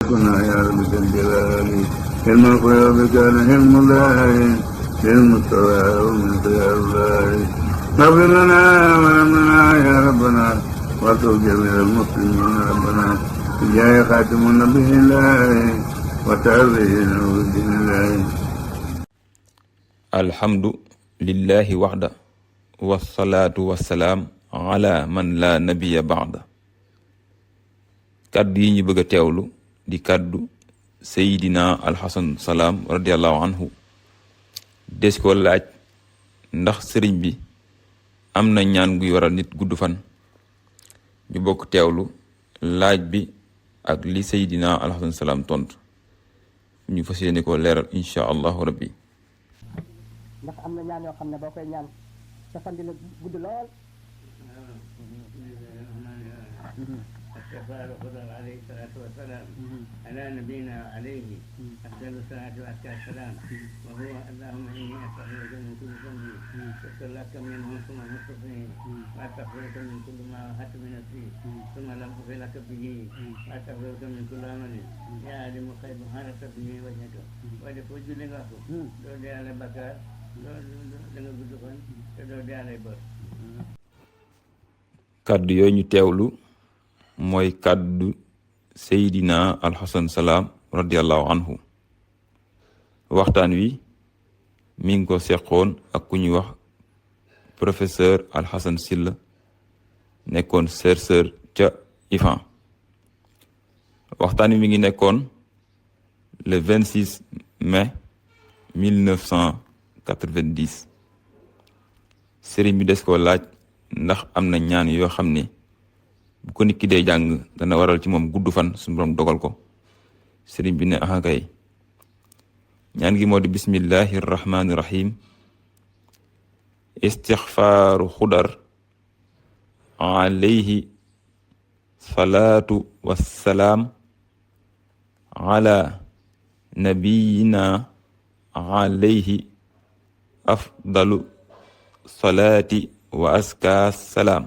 كنا يا رب الجلال علم الغيوب كان علم الله للمستوى ومن خيار الله اغفر لنا ولمنا يا ربنا وارزق جميع المسلمين ربنا بجاه خاتم النبي الله وتعرضين ودين الله. الحمد لله وحده والصلاة والسلام على man la nabiya ba'da. kaddu yi ñu bëgg a teewlu di kaddu Seydina Alxasan Salaam radiallahu anhu des ko laaj ndax sëriñ bi am na ñaan guy waral nit gudd fan. ñu bokk teewlu laaj bi ak li Seydina Alxasan Salaam tontu ñu fas yéene ko leeral insha allahu rabbi. ndax am na ñaan yoo xam ne boo koy ñaan sa fan dina gudd lool. الكفار خضر عليه الصلاة والسلام على نبينا عليه أفضل الصلاة وأزكى السلام وهو اللهم إني أستغفرك من كل ذنب شكر لك منه ثم مصطفيه وأستغفرك من كل ما وهبت من نفسي ثم لم أغفر لك به وأستغفرك من كل عمل يا عالم الغيب حارت به وجهك ولفوج لغاك دودي على بكار danga gudd fan te doo dee alay bor. kaddu yooyu ñu teewlu mooy kaddu Seydina Alxasan Salaam radiallahu anhu. waxtaan wi mi ngi ko seqoon ak ku ñuy wax professeur Alxasan Silla nekkoon chercheur ca IFAN. waxtaan wi mi ngi nekkoon le 26 mai 1990. sëriñ bi des koo laaj ndax am na ñaan yoo xam ne bu ko nit ki dee jàng dana waral ci moom gudd fan suñu borom dogal ko. sëriñ bi ne aha kay ñaan gi moo di bismillahi rahmani rahim istixfaaru xudar alayhi salaatu wassalaam ala nabiyina alayhi afdalu salaati wa aska salaam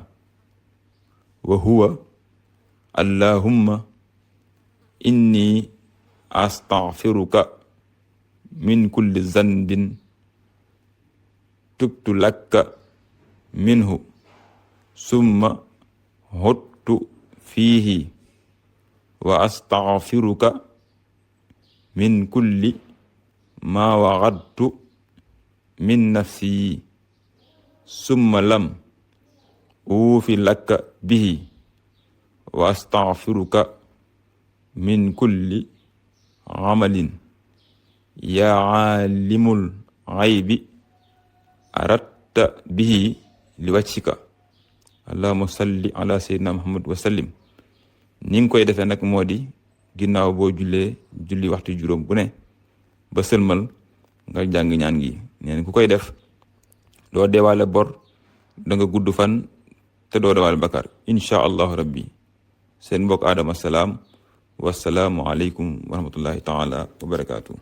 wa huwa allahumma inni astaghfiruka min kulli zanbin tubtu lakka minhu summa huttu fiihi wa astaghfiruka min kulli ma wa'adtu min nafsi summa lam uufi lakka bihi wa astaghfiruka min kulli amalin ya aalimul ghaybi aratta bihi li wajhika allahumma salli ala sayyidina muhammad wa sallim. ni nga koy defee nag moo di ginnaaw boo julli waxtu juróom bu ne ba sëlmal nga jàng ñaan gi. neen ku koy def doo deewaale bor da nga gudd fan te doo deewaale bakar insha allahu rabbi. seen mbokk Adama Salaam wasalaamu aleykum wa rahmatullahi taala wa barakaatu.